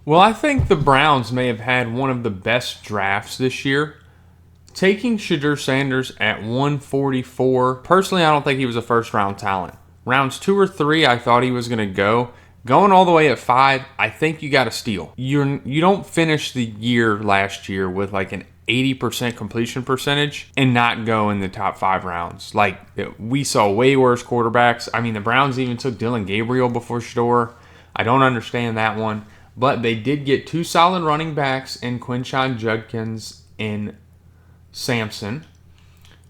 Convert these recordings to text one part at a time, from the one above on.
Well, I think the Browns may have had one of the best drafts this year. Taking Shedur Sanders at 144, personally, I don't think he was a first-round talent. Rounds 2 or 3, I thought he was going to go. Going all the way at 5, I think you got a steal. You don't finish the year last year with like an 80% completion percentage and not go in the top 5 rounds. Like, we saw way worse quarterbacks. I mean, the Browns even took Dylan Gabriel before Shedur. I don't understand that one. But they did get 2 solid running backs in Quinshon Judkins and Sampson.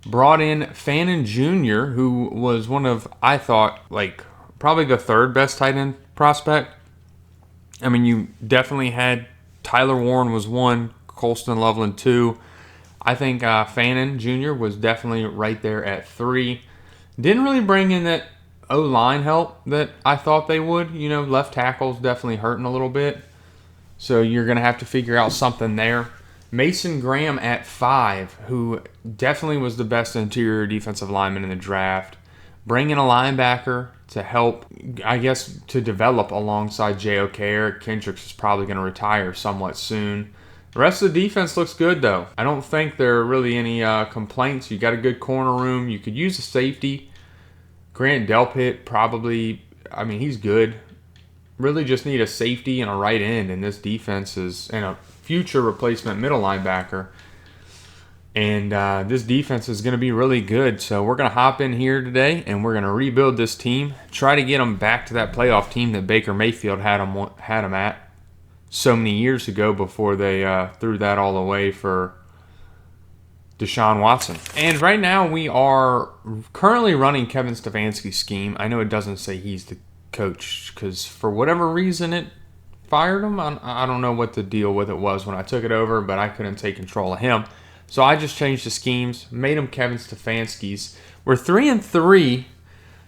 Brought in Fannin Jr., who was one of, I thought, like, probably the 3rd best tight end prospect. I mean, you definitely had Tyler Warren was 1, Colston Loveland 2. I think Fannin Jr. was definitely right there at 3. Didn't really bring in that O-line help that I thought they would. You know, left tackle's definitely hurting a little bit. So you're going to have to figure out something there. Mason Graham at 5, who definitely was the best interior defensive lineman in the draft. Bring in a linebacker to help, I guess, to develop alongside J.O.K. Eric Kendricks is probably going to retire somewhat soon. The rest of the defense looks good, though. I don't think there are really any complaints. You got a good corner room. You could use a safety. Grant Delpit probably, I mean, he's good. Really just need a safety and a right end, and this defense is, and a future replacement middle linebacker. And this defense is going to be really good. So we're going to hop in here today, and we're going to rebuild this team. Try to get them back to that playoff team that Baker Mayfield had them at so many years ago before they threw that all away for Deshaun Watson. And right now we are currently running Kevin Stefanski's scheme. I know it doesn't say he's the coach because for whatever reason it fired him. I don't know what the deal with it was when I took it over, but I couldn't take control of him. So I just changed the schemes, made them Kevin Stefanski's. We're 3-3,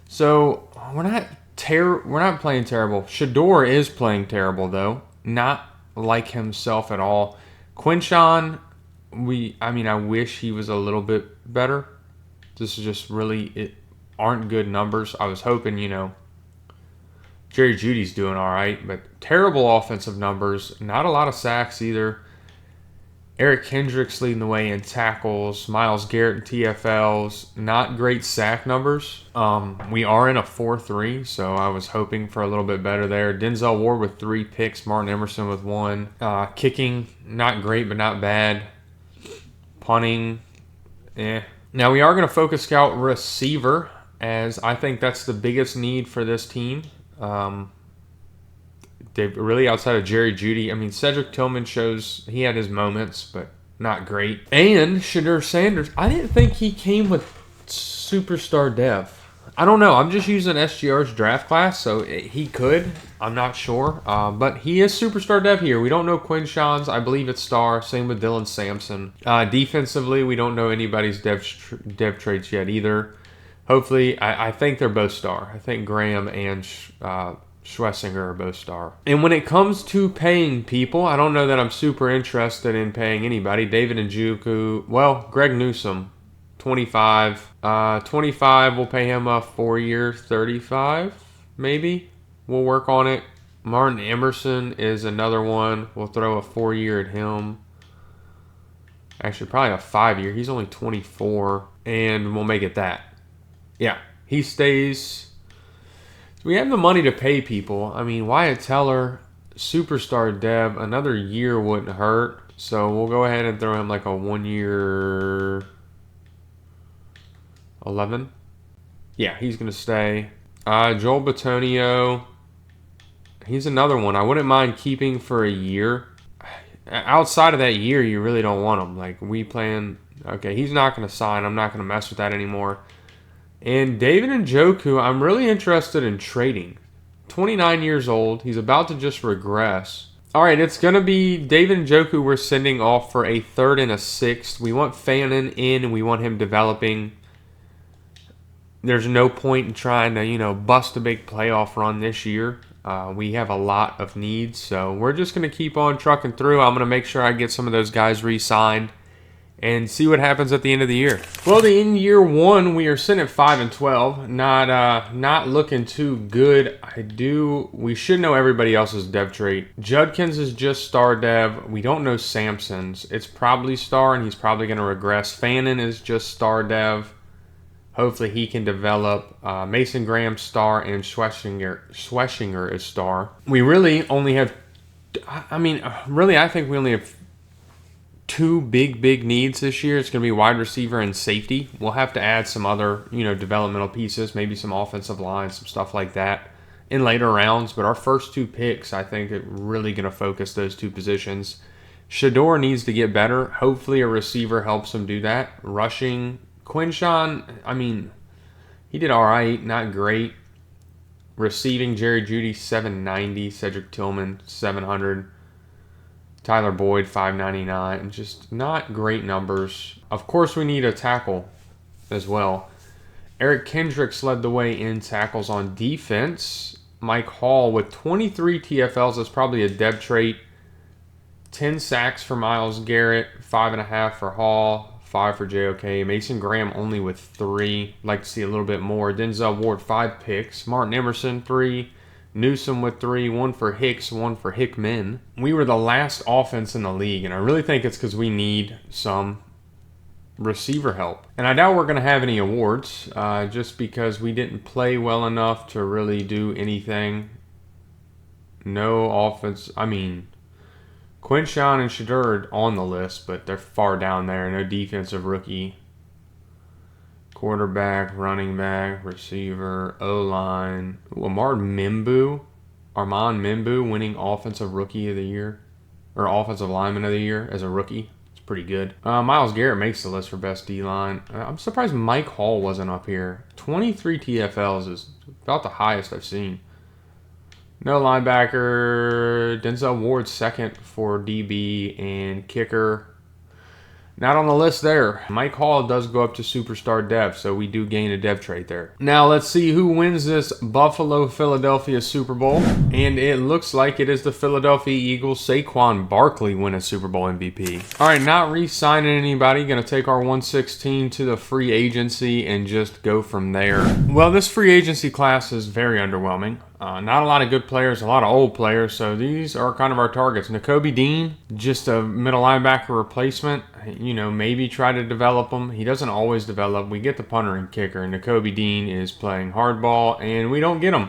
so we're not playing terrible. Shedur is playing terrible though, not like himself at all. Quinshon, I wish he was a little bit better. This is just really aren't good numbers. I was hoping, Jerry Jeudy's doing all right, but terrible offensive numbers. Not a lot of sacks either. Eric Kendricks leading the way in tackles. Myles Garrett in TFLs. Not great sack numbers. We are in a 4-3, so I was hoping for a little bit better there. Denzel Ward with 3 picks. Martin Emerson with 1. Kicking, not great, but not bad. Punting, Now we are going to focus scout receiver, as I think that's the biggest need for this team. They really, outside of Jerry Jeudy, I mean, Cedric Tillman shows he had his moments, but not great. And Shedur Sanders, I didn't think he came with superstar depth. I don't know. I'm just using SGR's draft class, so he could. I'm not sure. But he is superstar dev here. We don't know Quinshon's. I believe it's star. Same with Dylan Sampson. Defensively, we don't know anybody's dev traits yet either. Hopefully, I think they're both star. I think Graham and Schlesinger are both star. And when it comes to paying people, I don't know that I'm super interested in paying anybody. David Njoku, well, Greg Newsome. 25. 25, we'll pay him a 4-year, 35, maybe. We'll work on it. Martin Emerson is another one. We'll throw a 4-year at him. Actually, probably a 5-year. He's only 24, and we'll make it that. Yeah, he stays. We have the money to pay people. I mean, Wyatt Teller, superstar dev, another year wouldn't hurt. So we'll go ahead and throw him like a 1-year... 11. Yeah, he's going to stay. Joel Bitonio. He's another one. I wouldn't mind keeping for a year. Outside of that year, you really don't want him. Like, we plan... Okay, he's not going to sign. I'm not going to mess with that anymore. And David Njoku, I'm really interested in trading. 29 years old. He's about to just regress. All right, it's going to be David Njoku we're sending off for a 3rd and a 6th. We want Fannin in, and we want him developing. There's no point in trying to, bust a big playoff run this year. We have a lot of needs, so we're just going to keep on trucking through. I'm going to make sure I get some of those guys re-signed and see what happens at the end of the year. Well, in year one, we are sitting at 5-12. Not looking too good. We should know everybody else's dev trait. Judkins is just star dev. We don't know Sampson's. It's probably star, and he's probably going to regress. Fannin is just star dev. Hopefully he can develop. Mason Graham star, and Schweschinger is star. We really only have, I think we only have two big needs this year. It's going to be wide receiver and safety. We'll have to add some other, developmental pieces, maybe some offensive line, some stuff like that in later rounds. But our first two picks, I think, are really going to focus those two positions. Shedur needs to get better. Hopefully a receiver helps him do that. Rushing, Quinshawn, he did all right, not great. Receiving, Jerry Jeudy, 790. Cedric Tillman, 700. Tyler Boyd, 599. Just not great numbers. Of course, we need a tackle as well. Eric Kendricks led the way in tackles on defense. Mike Hall with 23 TFLs. That's probably a dev trait. 10 sacks for Myles Garrett. 5.5 for Hall. 5 for JOK. Mason Graham only with 3. Like to see a little bit more. Denzel Ward, 5 picks. Martin Emerson, 3. Newsome with 3, 1 for Hicks, 1 for Hickman. We were the last offense in the league, and I really think it's because we need some receiver help. And I doubt we're going to have any awards, just because we didn't play well enough to really do anything. No offense. Quinshawn and Shedur are on the list, but they're far down there. No defensive rookie. Quarterback, running back, receiver, O-line. Armand Mimbu winning Offensive Rookie of the Year. Or Offensive Lineman of the Year as a rookie. It's pretty good. Myles Garrett makes the list for best D-line. I'm surprised Mike Hall wasn't up here. 23 TFLs is about the highest I've seen. No linebacker. Denzel Ward, second for DB and kicker. Not on the list there. Mike Hall does go up to superstar dev, so we do gain a dev trait there. Now let's see who wins this Buffalo-Philadelphia Super Bowl. And it looks like it is the Philadelphia Eagles. Saquon Barkley win a Super Bowl MVP. All right, not re-signing anybody. Going to take our 116 to the free agency and just go from there. Well, this free agency class is very underwhelming. Not a lot of good players, a lot of old players, so these are kind of our targets. Nakobe Dean, just a middle linebacker replacement. Maybe try to develop him. He doesn't always develop. We get the punter and kicker, and Nakobe Dean is playing hardball, and we don't get him.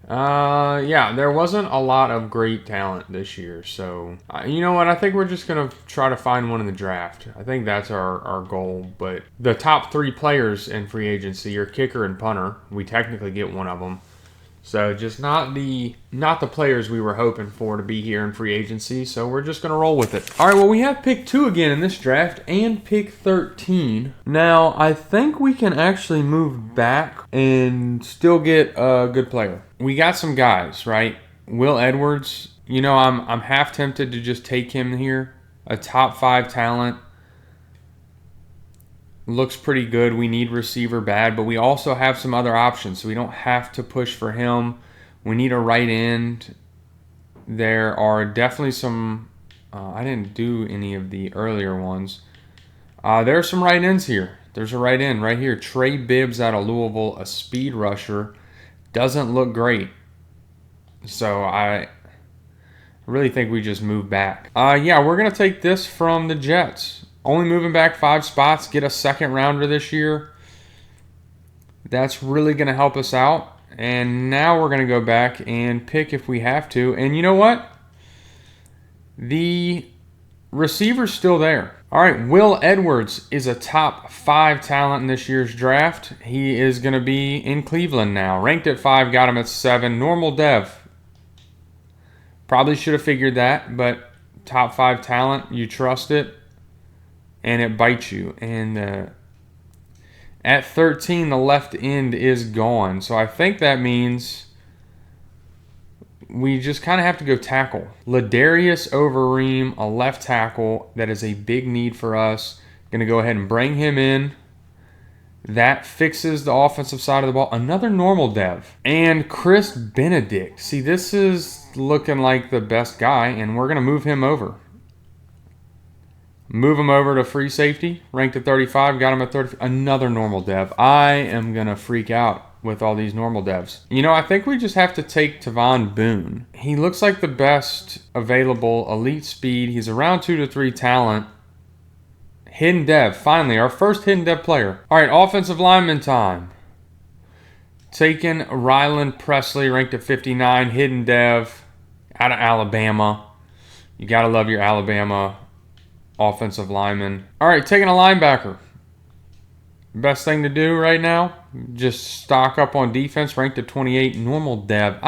There wasn't a lot of great talent this year, so you know what? I think we're just going to try to find one in the draft. I think that's our goal, but the top 3 players in free agency are kicker and punter. We technically get one of them. So just not the players we were hoping for to be here in free agency. So we're just going to roll with it. All right, well, we have pick 2 again in this draft and pick 13. Now, I think we can actually move back and still get a good player. We got some guys, right? Will Edwards, I'm half tempted to just take him here. A top 5 talent. Looks pretty good. We need receiver bad, but we also have some other options, so we don't have to push for him. We need a right end. There are definitely some... I didn't do any of the earlier ones. There are some right ends here. There's a right end right here. Trey Bibbs out of Louisville, a speed rusher. Doesn't look great. So I really think we just move back. We're going to take this from the Jets. Only moving back 5 spots, get a second rounder this year. That's really going to help us out. And now we're going to go back and pick if we have to. And you know what? The receiver's still there. All right, Will Edwards is a top 5 talent in this year's draft. He is going to be in Cleveland now. Ranked at 5, got him at 7. Normal dev. Probably should have figured that, but top 5 talent, you trust it. And it bites you. And at 13, the left end is gone. So I think that means we just kind of have to go tackle. Ladarius Overeem, a left tackle. That is a big need for us. Going to go ahead and bring him in. That fixes the offensive side of the ball. Another normal dev. And Chris Benedict. See, this is looking like the best guy, and we're going to move him over. Move him over to free safety, ranked at 35, got him at 30. Another normal dev. I am going to freak out with all these normal devs. You know, I think we just have to take Tavon Boone. He looks like the best available elite speed. He's around 2 to 3 talent. Hidden dev. Finally, our first hidden dev player. All right, offensive lineman time. Taking Ryland Presley, ranked at 59, hidden dev out of Alabama. You got to love your Alabama offensive lineman. All right, taking a linebacker. Best thing to do right now, just stock up on defense, ranked at 28, normal dev.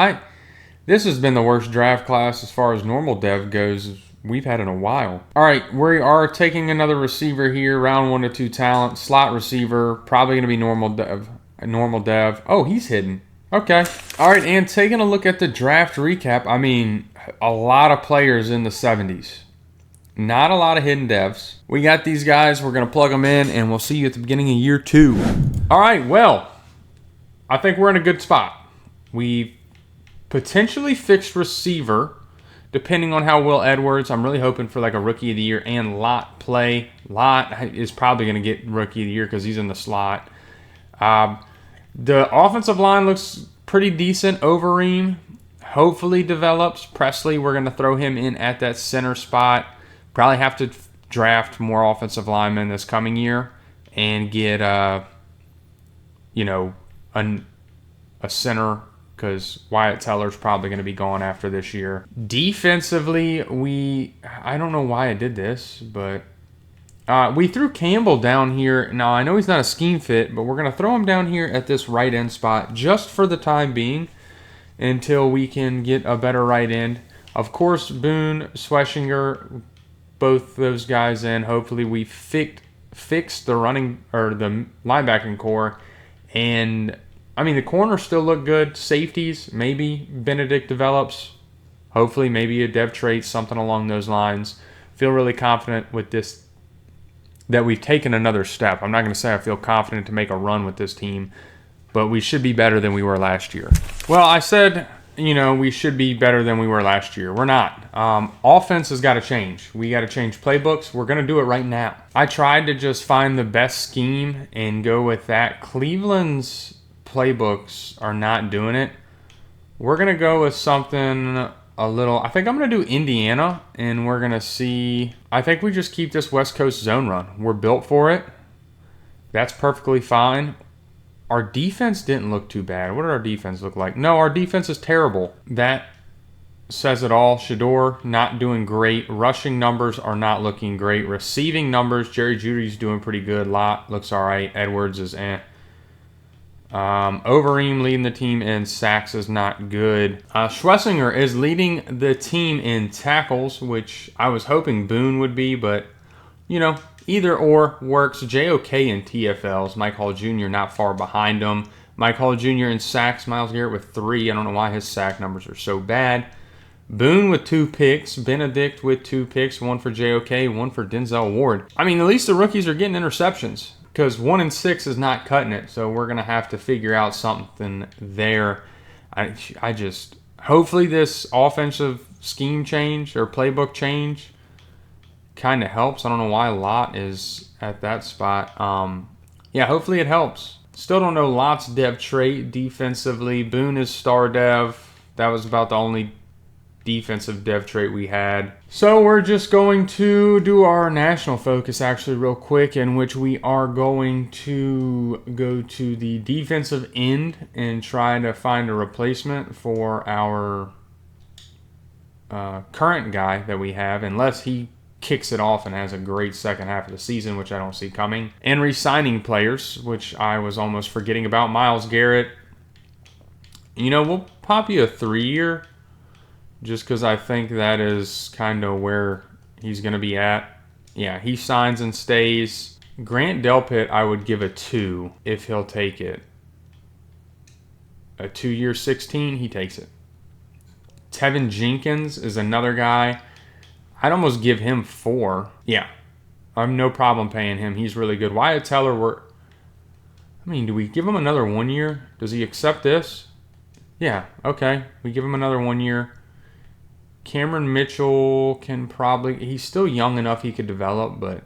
This has been the worst draft class as far as normal dev goes we've had in a while. All right, we are taking another receiver here, round 1 to 2 talent, slot receiver, probably going to be normal dev. Oh, he's hidden. Okay. All right, and taking a look at the draft recap, I mean, a lot of players in the 70s. Not a lot of hidden devs. We got these guys. We're going to plug them in, and we'll see you at the beginning of year 2. All right, well, I think we're in a good spot. We've potentially fixed receiver, depending on how Will Edwards. I'm really hoping for like a rookie of the year and Lott play. Lott is probably going to get rookie of the year because he's in the slot. The offensive line looks pretty decent. Overeem hopefully develops. Presley, we're going to throw him in at that center spot. Probably have to draft more offensive linemen this coming year and get, a center because Wyatt Teller's probably going to be gone after this year. Defensively, I don't know why I did this, but we threw Campbell down here. Now, I know he's not a scheme fit, but we're going to throw him down here at this right end spot just for the time being until we can get a better right end. Of course, Boone, Schweschinger, both those guys in. Hopefully we fix the running or the linebacking core. And I mean, the corners still look good. Safeties, maybe Benedict develops. Hopefully maybe a dev trait, something along those lines. Feel really confident with this, that we've taken another step. I'm not going to say I feel confident to make a run with this team, but we should be better than we were last year. Well, I said, we should be better than we were last year. We're not. Offense has got to change. We got to change playbooks. We're going to do it right now. I tried to just find the best scheme and go with that. Cleveland's playbooks are not doing it. We're going to go with something a little... I think I'm going to do Indiana, and we're going to see... I think we just keep this West Coast zone run. We're built for it. That's perfectly fine. Our defense didn't look too bad. What did our defense look like? No, our defense is terrible. That says it all. Shedur not doing great. Rushing numbers are not looking great. Receiving numbers, Jerry Jeudy's doing pretty good. Lott looks all right. Edwards is eh. Overeem leading the team in sacks is not good. Schlesinger is leading the team in tackles, which I was hoping Boone would be, but, either or works. JOK in TFLs. Mike Hall Jr. not far behind him. Mike Hall Jr. in sacks. Myles Garrett with 3. I don't know why his sack numbers are so bad. Boone with 2 picks. Benedict with 2 picks. 1 for JOK, 1 for Denzel Ward. I mean, at least the rookies are getting interceptions because 1 and 6 is not cutting it. So we're going to have to figure out something there. I just... Hopefully this offensive scheme change or playbook change kind of helps. I don't know why Lott is at that spot. Hopefully it helps. Still don't know Lott's dev trait defensively. Boone is star dev. That was about the only defensive dev trait we had. So we're just going to do our national focus actually real quick, in which we are going to go to the defensive end and try to find a replacement for our current guy that we have, unless he kicks it off and has a great second half of the season, which I don't see coming. And re-signing players, which I was almost forgetting about. Myles Garrett, we'll pop you a 3-year just because I think that is kind of where he's going to be at. Yeah, he signs and stays. Grant Delpit, I would give a 2 if he'll take it. A 2-year 16, he takes it. Tevin Jenkins is another guy. I'd almost give him 4. Yeah, I have no problem paying him. He's really good. Wyatt Teller, do we give him another 1 year? Does he accept this? Yeah, okay. We give him another 1 year. Cameron Mitchell can probably... He's still young enough he could develop, but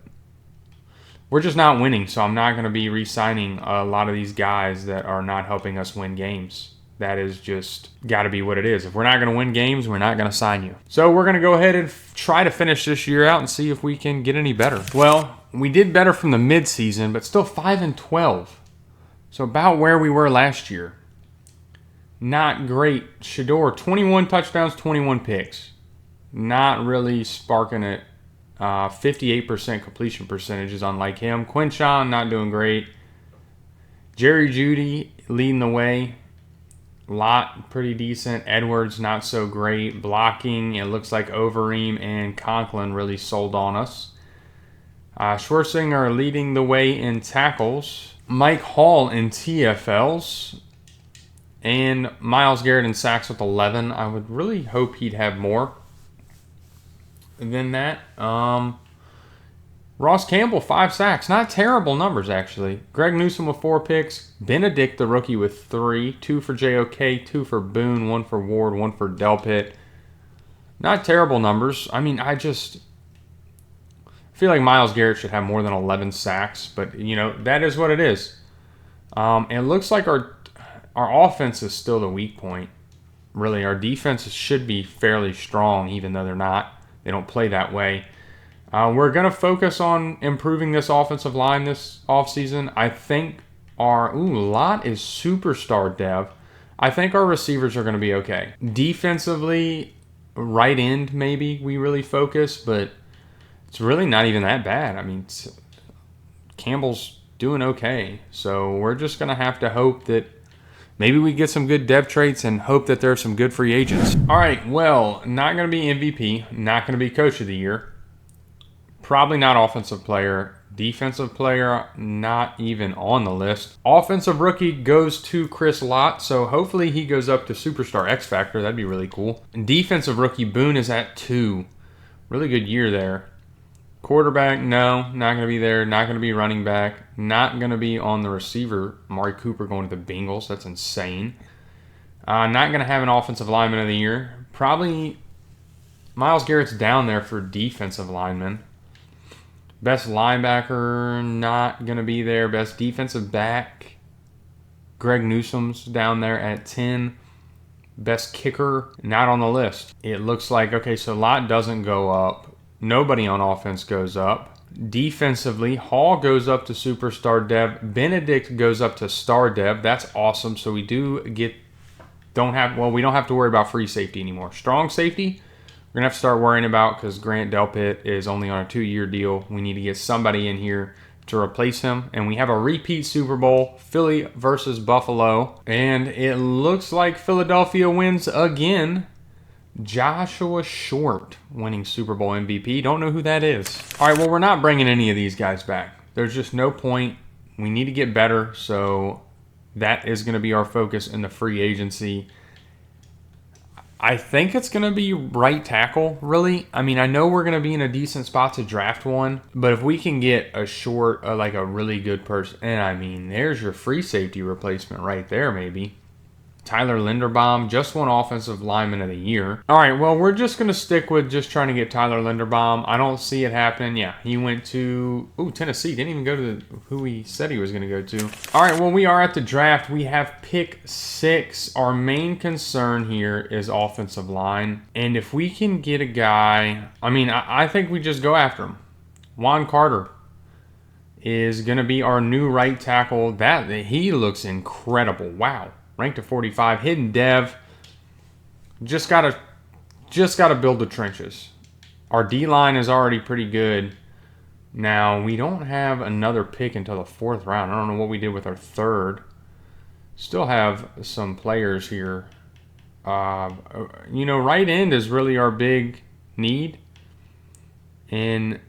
we're just not winning, so I'm not going to be re-signing a lot of these guys that are not helping us win games. That is just got to be what it is. If we're not going to win games, we're not going to sign you. So we're going to go ahead and try to finish this year out and see if we can get any better. Well, we did better from the mid-season, but still 5-12. So about where we were last year. Not great. Shedur, 21 touchdowns, 21 picks. Not really sparking it. 58% completion percentage is unlike him. Quinshawn, not doing great. Jerry Jeudy leading the way. Lott, pretty decent. Edwards, not so great. Blocking, it looks like Overeem and Conklin really sold on us. Schwarzinger leading the way in tackles. Mike Hall in TFLs. And Myles Garrett in sacks with 11. I would really hope he'd have more than that. Ross Campbell, 5 sacks. Not terrible numbers, actually. Greg Newsome with 4 picks. Benedict, the rookie, with 3. 2 for JOK, 2 for Boone, 1 for Ward, 1 for Delpit. Not terrible numbers. I mean, I feel like Myles Garrett should have more than 11 sacks. But, that is what it is. It looks like our offense is still the weak point. Really, our defense should be fairly strong, even though they're not. They don't play that way. We're going to focus on improving this offensive line this offseason. I think Lott is superstar dev. I think our receivers are going to be okay. Defensively, right end maybe we really focus, but it's really not even that bad. I mean, Campbell's doing okay. So we're just going to have to hope that maybe we get some good dev traits and hope that there are some good free agents. All right, well, not going to be MVP, not going to be Coach of the Year. Probably not Offensive Player. Defensive Player, not even on the list. Offensive Rookie goes to Chris Lott, so hopefully he goes up to Superstar X Factor. That'd be really cool. And Defensive Rookie, Boone is at 2. Really good year there. Quarterback, no, not going to be there. Not going to be running back. Not going to be on the receiver. Amari Cooper going to the Bengals. That's insane. Not going to have an Offensive Lineman of the Year. Probably Myles Garrett's down there for Defensive Lineman. Best linebacker, not going to be there. Best defensive back, Greg Newsome's down there at 10. Best kicker, not on the list. It looks like, okay, so Lott doesn't go up. Nobody on offense goes up. Defensively, Hall goes up to Superstar Dev. Benedict goes up to Star Dev. That's awesome. So we we don't have to worry about free safety anymore. Strong safety, we're going to have to start worrying about because Grant Delpit is only on a 2-year deal. We need to get somebody in here to replace him. And we have a repeat Super Bowl, Philly versus Buffalo. And it looks like Philadelphia wins again. Joshua Short winning Super Bowl MVP. Don't know who that is. All right, well, we're not bringing any of these guys back. There's just no point. We need to get better. So that is going to be our focus in the free agency. I think it's going to be right tackle, really. I mean, I know we're going to be in a decent spot to draft one, but if we can get a short, like a really good person, and I mean, there's your free safety replacement right there, maybe. Tyler Linderbaum just won Offensive Lineman of the Year. All right, well, we're just going to stick with just trying to get Tyler Linderbaum. I don't see it happening. Yeah, he went to Tennessee. Didn't even go to who he said he was going to go to. All right, well, we are at the draft. We have pick 6. Our main concern here is offensive line. And if we can get a guy, I think we just go after him. Juan Carter is going to be our new right tackle. He looks incredible. Wow. Ranked to 45, hidden dev. Just gotta build the trenches. Our D-line is already pretty good. Now, we don't have another pick until the 4th round. I don't know what we did with our 3rd. Still have some players here. Right end is really our big need. And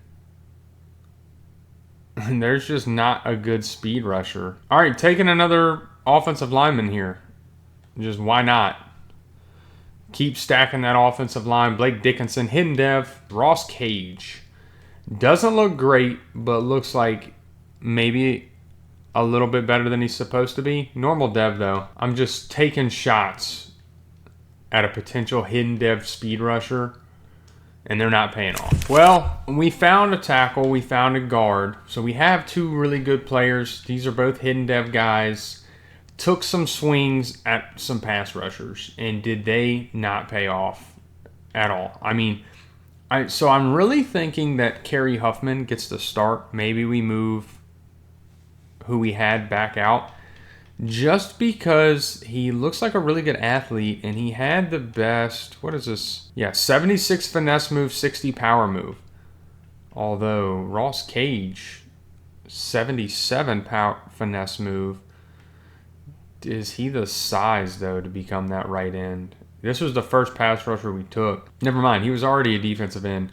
there's just not a good speed rusher. All right, taking another offensive lineman here. Just why not? Keep stacking that offensive line. Blake Dickinson, hidden dev. Ross Cage. Doesn't look great, but looks like maybe a little bit better than he's supposed to be. Normal dev, though. I'm just taking shots at a potential hidden dev speed rusher. and they're not paying off. Well, we found a tackle, we found a guard, so we have two really good players. These are both hidden dev guys. Took some swings at some pass rushers, and did they not pay off at all? I mean, so I'm really thinking that Kerry Huffman gets the start. Maybe we move who we had back out, just because he looks like a really good athlete, and he had the best, what is this? Yeah, 76 finesse move, 60 power move. Although Ross Cage, 77 power finesse move. Is he the size, though, to become that right end? This was the first pass rusher we took. Never mind, he was already a defensive end.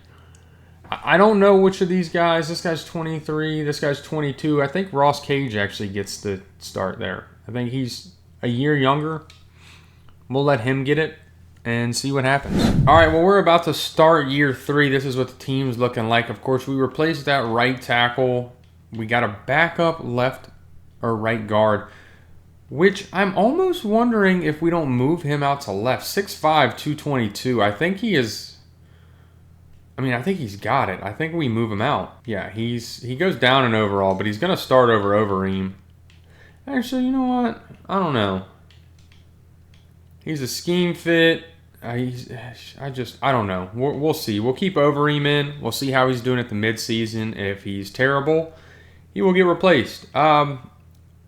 I don't know which of these guys. This guy's 23. This guy's 22. I think Ross Cage actually gets the start there. I think he's a year younger. We'll let him get it and see what happens. All right, well, we're about to start year 3. This is what the team's looking like. Of course, we replaced that right tackle. We got a backup left or right guard, which I'm almost wondering if we don't move him out to left. 6'5", 222. I think he is... I think he's got it. I think we move him out. Yeah, he goes down in overall, but he's going to start over Overeem. Actually, you know what? I don't know. He's a scheme fit. I don't know. We'll see. We'll keep Overeem in. We'll see how he's doing at the midseason. If he's terrible, he will get replaced.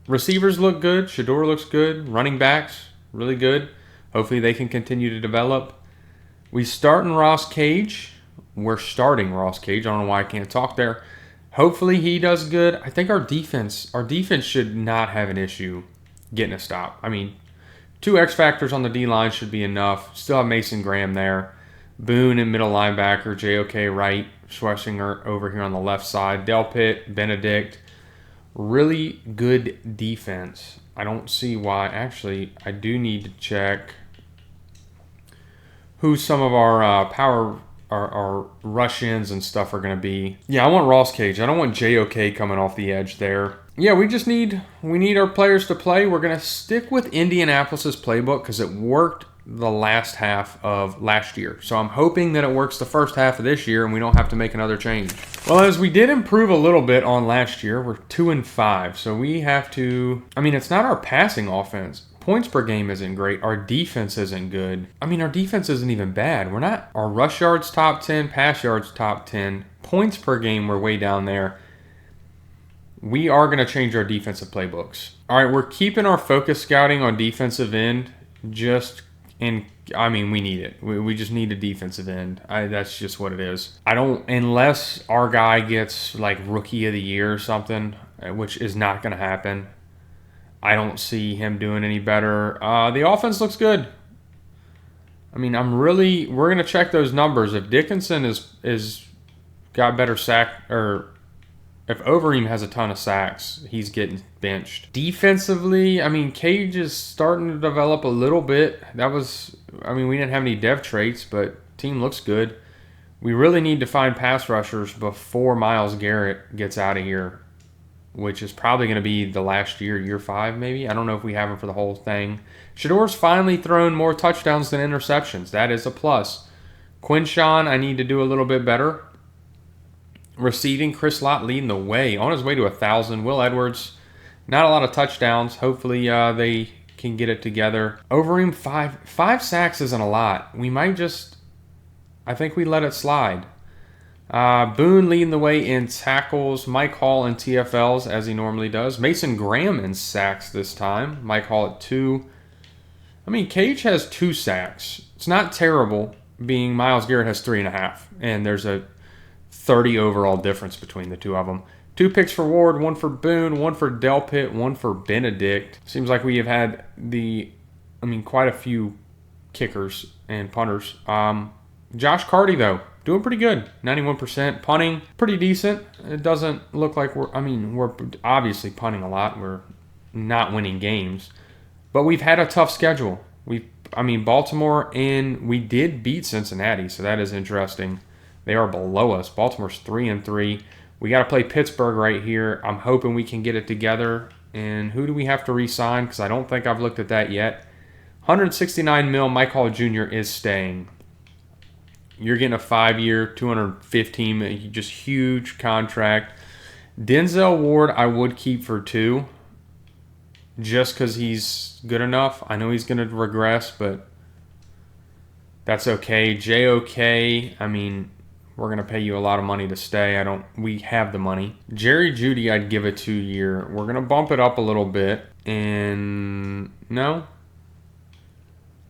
Receivers look good. Shedur looks good. Running backs, really good. Hopefully they can continue to develop. We start in Ross Cage. We're starting Ross Cage. I don't know why I can't talk there. Hopefully he does good. I think our defense should not have an issue getting a stop. I mean, 2 X factors on the D-line should be enough. Still have Mason Graham there. Boone in middle linebacker. JOK right. Schlesinger over here on the left side. Delpit, Benedict. Really good defense. I don't see why. Actually, I do need to check who some of our our rush-ins and stuff are going to be. Yeah, I want Ross Cage. I don't want JOK coming off the edge there. Yeah, we need our players to play. We're going to stick with Indianapolis's playbook because it worked the last half of last year. So I'm hoping that it works the first half of this year and we don't have to make another change. Well, as we did improve a little bit on last year, we're 2-5. So we have to, it's not our passing offense. Points per game isn't great. Our defense isn't good. Our defense isn't even bad. We're not. Our rush yards top 10, pass yards top 10. Points per game, we're way down there. We are going to change our defensive playbooks. All right, we're keeping our focus scouting on defensive end. We need it. We just need a defensive end. That's just what it is. Unless our guy gets like rookie of the year or something, which is not going to happen. I don't see him doing any better. The offense looks good. We're going to check those numbers. If Dickinson is got better sack, or if Overeem has a ton of sacks, he's getting benched. Defensively, Cage is starting to develop a little bit. We didn't have any dev traits, but team looks good. We really need to find pass rushers before Myles Garrett gets out of here, which is probably going to be the last year 5 maybe. I don't know if we have him for the whole thing. Shedur's finally thrown more touchdowns than interceptions. That is a plus. Quinshawn, I need to do a little bit better. Receiving, Chris Lott leading the way. On his way to 1,000. Will Edwards, not a lot of touchdowns. Hopefully they can get it together. Overeem, 5 sacks isn't a lot. I think we let it slide. Boone leading the way in tackles. Mike Hall in TFLs, as he normally does. Mason Graham in sacks this time. Mike Hall at 2. Cage has 2 sacks. It's not terrible, being Myles Garrett has 3.5. And there's a 30 overall difference between the two of them. 2 picks for Ward, 1 for Boone, 1 for Delpit, 1 for Benedict. Seems like we have had quite a few kickers and punters. Josh Carty, though, doing pretty good. 91%. Punting, pretty decent. It doesn't look like we're obviously punting a lot. We're not winning games. But we've had a tough schedule. Baltimore, and we did beat Cincinnati, so that is interesting. They are below us. Baltimore's 3-3. We got to play Pittsburgh right here. I'm hoping we can get it together. And who do we have to re-sign? Because I don't think I've looked at that yet. $169 million. Mike Hall Jr. is staying. You're getting a 5-year, $215 million, just huge contract. Denzel Ward, I would keep for 2, just because he's good enough. I know he's going to regress, but that's okay. JOK, I mean, we're going to pay you a lot of money to stay. We have the money. Jerry Jeudy, I'd give a 2-year. We're going to bump it up a little bit. And no.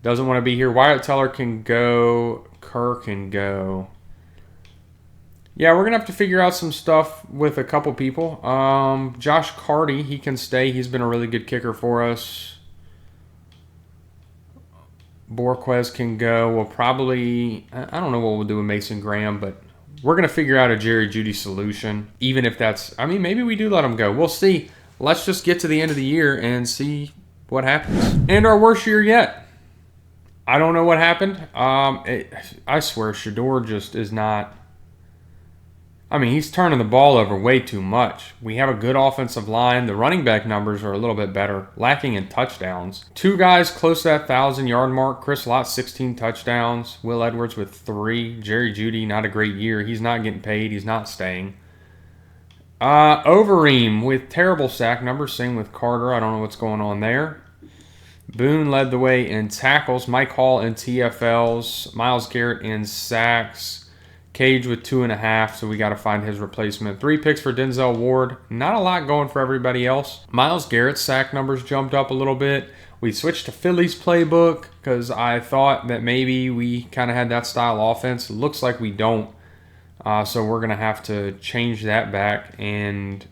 Doesn't want to be here. Wyatt Teller can go. Kerr can go. Yeah, we're going to have to figure out some stuff with a couple people. Josh Carty, he can stay. He's been a really good kicker for us. Borquez can go. We'll probably, I don't know what we'll do with Mason Graham, but we're going to figure out a Jerry Jeudy solution. Even if that's, I mean, maybe we do let him go. We'll see. Let's just get to the end of the year and see what happens. And our worst year yet. I don't know what happened. I swear, Shedur just is not. I mean, he's turning the ball over way too much. We have a good offensive line. The running back numbers are a little bit better, lacking in touchdowns. 2 guys close to that 1,000-yard mark. Chris Lott, 16 touchdowns. Will Edwards with 3. Jerry Jeudy, not a great year. He's not getting paid. He's not staying. Overeem with terrible sack numbers. Same with Carter. I don't know what's going on there. Boone led the way in tackles. Mike Hall in TFLs. Myles Garrett in sacks. Cage with 2.5, so we got to find his replacement. 3 picks for Denzel Ward. Not a lot going for everybody else. Myles Garrett's sack numbers jumped up a little bit. We switched to Philly's playbook because I thought that maybe we kind of had that style offense. Looks like we don't. So we're going to have to change that back. And,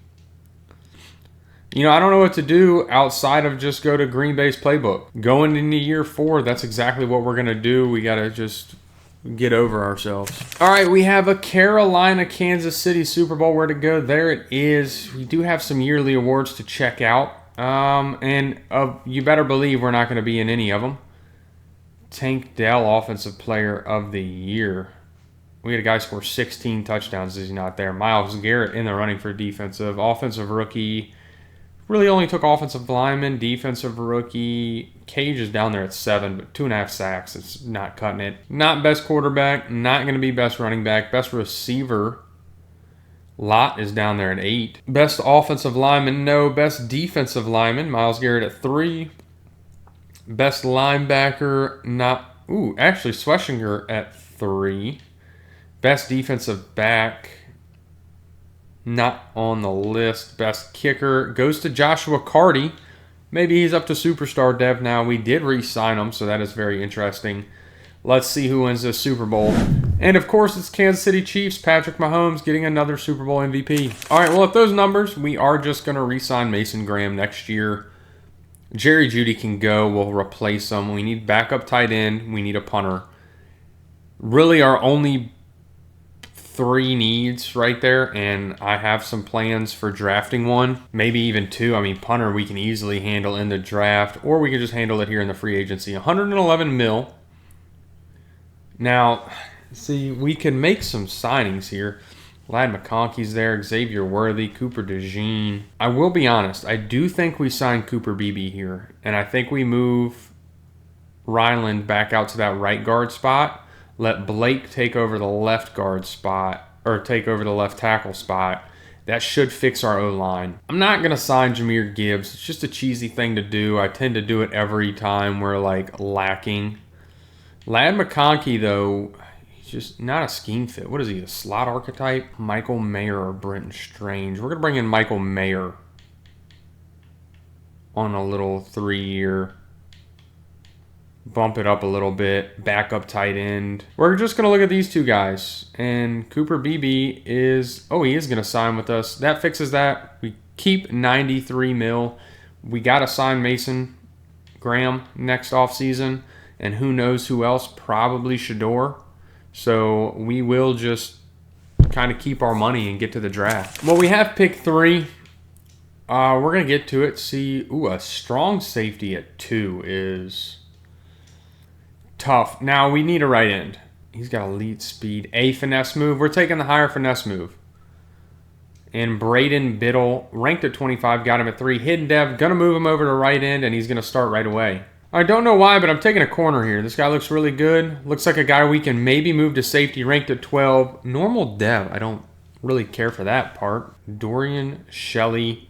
you know, I don't know what to do outside of just go to Green Bay's playbook. Going into year 4, that's exactly what we're going to do. We got to just get over ourselves. All right, we have a Carolina-Kansas City Super Bowl. Where to go? There it is. We do have some yearly awards to check out. You better believe we're not going to be in any of them. Tank Dell, Offensive Player of the Year. We had a guy score 16 touchdowns. Is he not there? Myles Garrett in the running for defensive. Offensive Rookie. Really only took offensive lineman. Defensive Rookie. Cage is down there at 7, but 2.5 sacks. It's not cutting it. Not best quarterback. Not going to be best running back. Best receiver. Lott is down there at 8. Best offensive lineman. No. Best defensive lineman. Myles Garrett at 3. Best linebacker. Not. Ooh, actually Schlesinger at 3. Best defensive back. Not on the list. Best kicker goes to Joshua Carty. Maybe he's up to superstar dev now. We did re-sign him, so that is very interesting. Let's see who wins this Super Bowl. And, of course, it's Kansas City Chiefs. Patrick Mahomes getting another Super Bowl MVP. All right, well, at those numbers, we are just going to re-sign Mason Graham next year. Jerry Jeudy can go. We'll replace him. We need backup tight end. We need a punter. Really, our only 3 needs right there, and I have some plans for drafting one, maybe even 2. I mean, punter we can easily handle in the draft, or we can just handle it here in the free agency. 111 mil. Now, see, we can make some signings here. Ladd McConkey's there, Xavier Worthy, Cooper DeJean. I will be honest, I do think we sign Cooper Beebe here, and I think we move Ryland back out to that right guard spot. Let Blake take over the left guard spot, or take over the left tackle spot. That should fix our O-line. I'm not going to sign Jahmyr Gibbs. It's just a cheesy thing to do. I tend to do it every time we're, like, lacking. Ladd McConkey, though, he's just not a scheme fit. What is he, a slot archetype? Michael Mayer or Brenton Strange. We're going to bring in Michael Mayer on a little 3-year. Bump it up a little bit. Backup tight end. We're just going to look at these 2 guys. And Cooper Beebe is... Oh, he is going to sign with us. That fixes that. We keep 93 mil. We got to sign Mason Graham next offseason. And who knows who else? Probably Shedur. So we will just kind of keep our money and get to the draft. Well, we have pick 3. We're going to get to it. See, a strong safety at 2 is... tough. Now, we need a right end. He's got elite speed. A finesse move. We're taking the higher finesse move. And Braden Biddle, ranked at 25, got him at 3. Hidden dev, going to move him over to right end, and he's going to start right away. I don't know why, but I'm taking a corner here. This guy looks really good. Looks like a guy we can maybe move to safety, ranked at 12. Normal dev. I don't really care for that part. Dorian Shelley.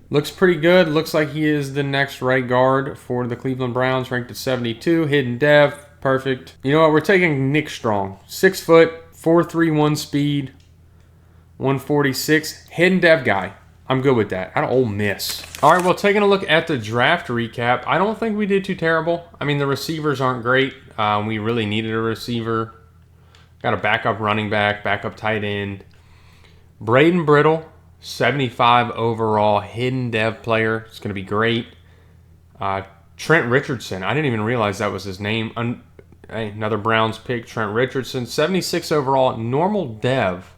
Looks pretty good. Looks like he is the next right guard for the Cleveland Browns, ranked at 72. Hidden dev. Perfect. You know what? We're taking Nick Strong. 6 foot, 4.31 speed, 146. Hidden dev guy. I'm good with that. Out of Ole Miss. All right, well, taking a look at the draft recap, I don't think we did too terrible. I mean, the receivers aren't great. We really needed a receiver. Got a backup running back, backup tight end. Braden Brittle, 75 overall, hidden dev player. It's going to be great. Trent Richardson. I didn't even realize that was his name. Another Browns pick, Trent Richardson. 76 overall, normal dev.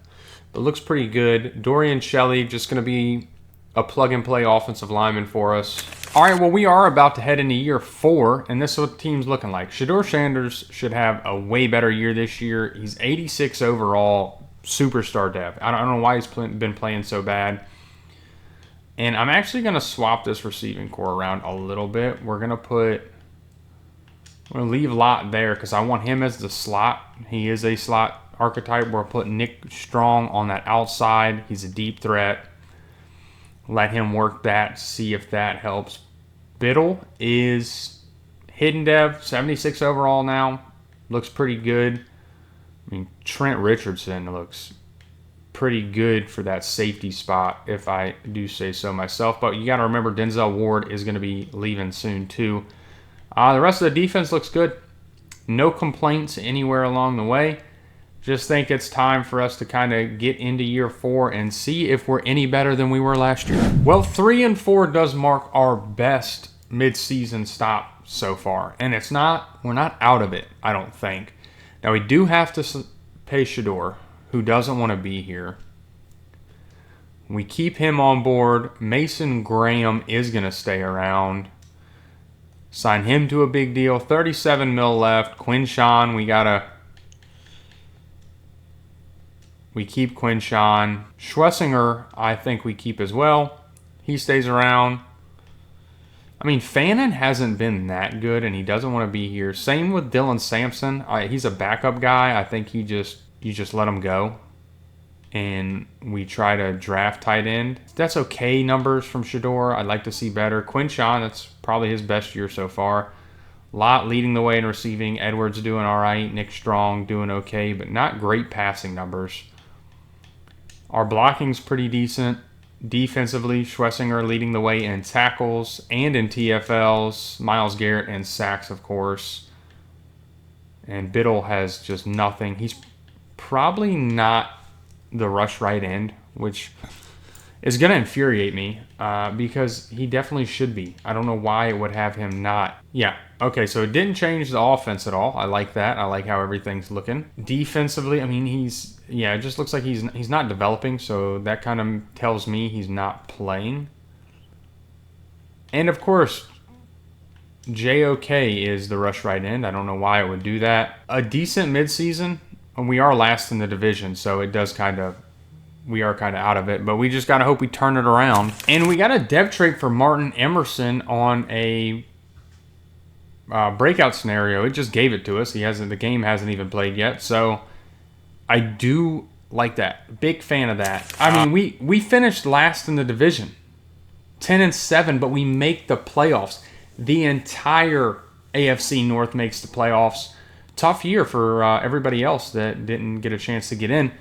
But looks pretty good. Dorian Shelley, just going to be a plug-and-play offensive lineman for us. All right, well, we are about to head into year 4, and this is what the team's looking like. Shedur Sanders should have a way better year this year. He's 86 overall, superstar dev. I don't know why he's been playing so bad. And I'm actually going to swap this receiving core around a little bit. I'm going to leave Lott there because I want him as the slot. He is a slot archetype. We'll put Nick Strong on that outside. He's a deep threat. Let him work that, see if that helps. Biddle is hidden dev, 76 overall now. Looks pretty good. I mean, Trent Richardson looks pretty good for that safety spot, if I do say so myself. But you got to remember, Denzel Ward is going to be leaving soon too. The rest of the defense looks good. No complaints anywhere along the way. Just think it's time for us to kind of get into year 4 and see if we're any better than we were last year. Well, 3-4 does mark our best mid-season stop so far. And we're not out of it, I don't think. Now, we do have to pay Shedur, who doesn't want to be here. We keep him on board. Mason Graham is going to stay around. Sign him to a big deal. 37 mil left. Quinshawn, we keep Quinshawn. Schlesinger, I think we keep as well. He stays around. I mean, Fannin hasn't been that good, and he doesn't want to be here. Same with Dylan Sampson. He's a backup guy. I think you just let him go, and we try to draft tight end. That's okay numbers from Shedur. I'd like to see better. Quinshawn, that's probably his best year so far. Lott leading the way in receiving. Edwards doing all right. Nick Strong doing okay, but not great passing numbers. Our blocking's pretty decent. Defensively, Schlesinger leading the way in tackles and in TFLs. Myles Garrett and sacks, of course. And Biddle has just nothing. He's probably not the rush right end, which is going to infuriate me because he definitely should be. I don't know why it would have him not. Yeah, okay, so it didn't change the offense at all. I like that. I like how everything's looking. Defensively, I mean, it just looks like he's not developing, so that kind of tells me he's not playing. And, of course, JOK is the rush right end. I don't know why it would do that. A decent midseason, and we are last in the division, so we are kind of out of it, but we just got to hope we turn it around. And we got a dev trait for Martin Emerson on a breakout scenario. It just gave it to us. The game hasn't even played yet, so I do like that. Big fan of that. I mean, we finished last in the division, 10-7, but we make the playoffs. The entire AFC North makes the playoffs. Tough year for everybody else that didn't get a chance to get in.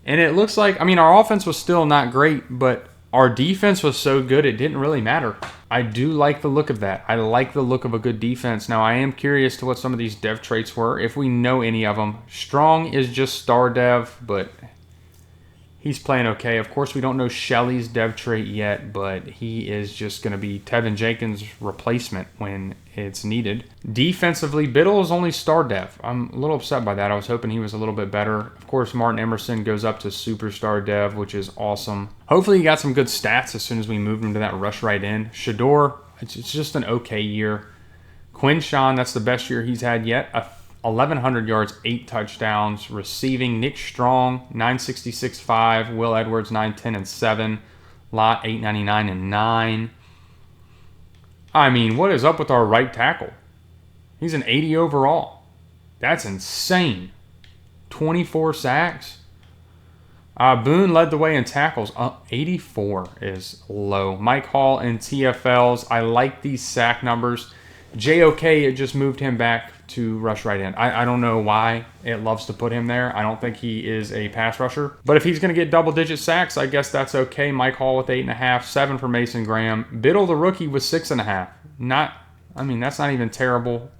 And it looks like, I mean, our offense was still not great, but our defense was so good it didn't really matter. I do like the look of that. I like the look of a good defense. Now, I am curious to what some of these dev traits were, if we know any of them. Strong is just star dev, but he's playing okay. Of course, we don't know Shelley's dev trait yet, but he is just going to be Tevin Jenkins' replacement when it's needed. Defensively, Biddle is only star dev. I'm a little upset by that. I was hoping he was a little bit better. Of course, Martin Emerson goes up to superstar dev, which is awesome. Hopefully, he got some good stats as soon as we move him to that rush right in. Shedur, it's just an okay year. Quinshawn, that's the best year he's had yet. 1,100 yards, 8 touchdowns. Receiving, Nick Strong, 966.5. Will Edwards, 910 and 7. Lott, 899 and 9. I mean, what is up with our right tackle? He's an 80 overall. That's insane. 24 sacks. Boone led the way in tackles. 84 is low. Mike Hall in TFLs. I like these sack numbers. JOK, it just moved him back to rush right end. I don't know why it loves to put him there. I don't think he is a pass rusher. But if he's going to get double-digit sacks, I guess that's okay. Mike Hall with 8.5. 7 for Mason Graham. Biddle, the rookie, with 6.5. That's not even terrible.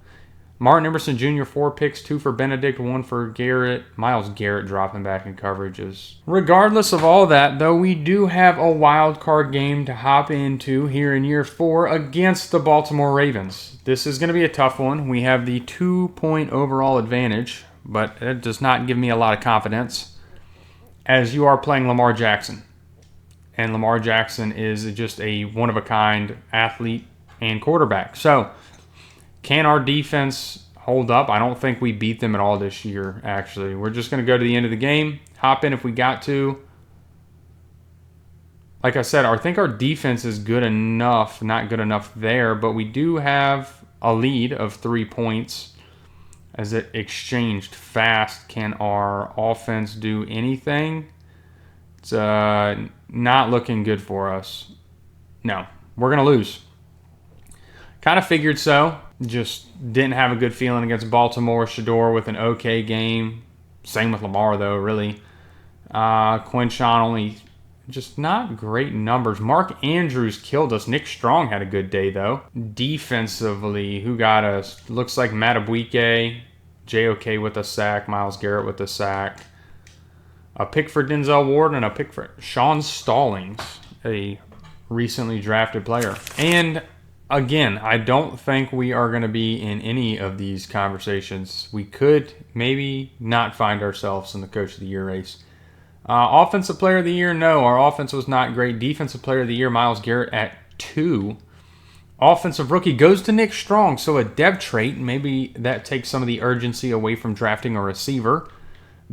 Martin Emerson Jr., 4 picks, 2 for Benedict, 1 for Garrett. Myles Garrett dropping back in coverages. Regardless of all that, though, we do have a wild card game to hop into here in year 4 against the Baltimore Ravens. This is going to be a tough one. We have the 2-point overall advantage, but it does not give me a lot of confidence, as you are playing Lamar Jackson. And Lamar Jackson is just a one-of-a-kind athlete and quarterback. So, can our defense hold up? I don't think we beat them at all this year, actually. We're just going to go to the end of the game, hop in if we got to. Like I said, I think our defense is good enough, not good enough there, but we do have a lead of 3 points as it exchanged fast. Can our offense do anything? It's not looking good for us. No, we're going to lose. Kind of figured so. Just didn't have a good feeling against Baltimore. Shedur with an okay game. Same with Lamar, though, really. Quinshawn only just not great numbers. Mark Andrews killed us. Nick Strong had a good day, though. Defensively, who got us? Looks like Matabwike. JOK with a sack. Myles Garrett with a sack. A pick for Denzel Ward and a pick for Sean Stallings, a recently drafted player. And again, I don't think we are going to be in any of these conversations. We could maybe not find ourselves in the Coach of the Year race. Offensive Player of the Year, no. Our offense was not great. Defensive Player of the Year, Myles Garrett at 2. Offensive Rookie goes to Nick Strong, so a dev trait. Maybe that takes some of the urgency away from drafting a receiver.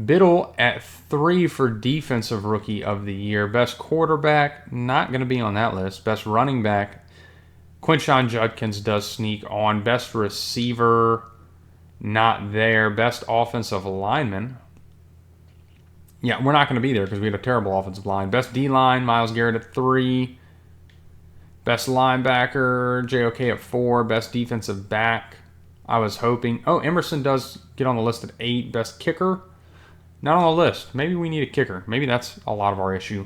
Biddle at 3 for Defensive Rookie of the Year. Best quarterback, not going to be on that list. Best running back, Quinshawn Judkins does sneak on. Best receiver, not there. Best offensive lineman. Yeah, we're not going to be there because we had a terrible offensive line. Best D-line, Myles Garrett at 3. Best linebacker, JOK at 4. Best defensive back, I was hoping. Oh, Emerson does get on the list at 8. Best kicker, not on the list. Maybe we need a kicker. Maybe that's a lot of our issue.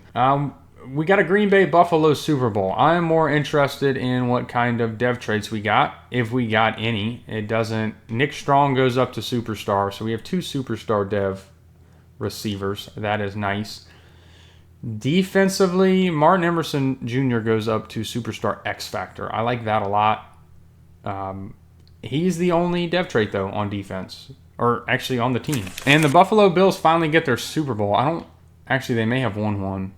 We got a Green Bay Buffalo Super Bowl. I'm more interested in what kind of dev traits we got, if we got any. It doesn't. Nick Strong goes up to superstar, so we have 2 superstar dev receivers. That is nice. Defensively, Martin Emerson Jr. goes up to superstar X Factor. I like that a lot. He's the only dev trait, though, on defense. Or actually on the team. And the Buffalo Bills finally get their Super Bowl. Actually, they may have won one.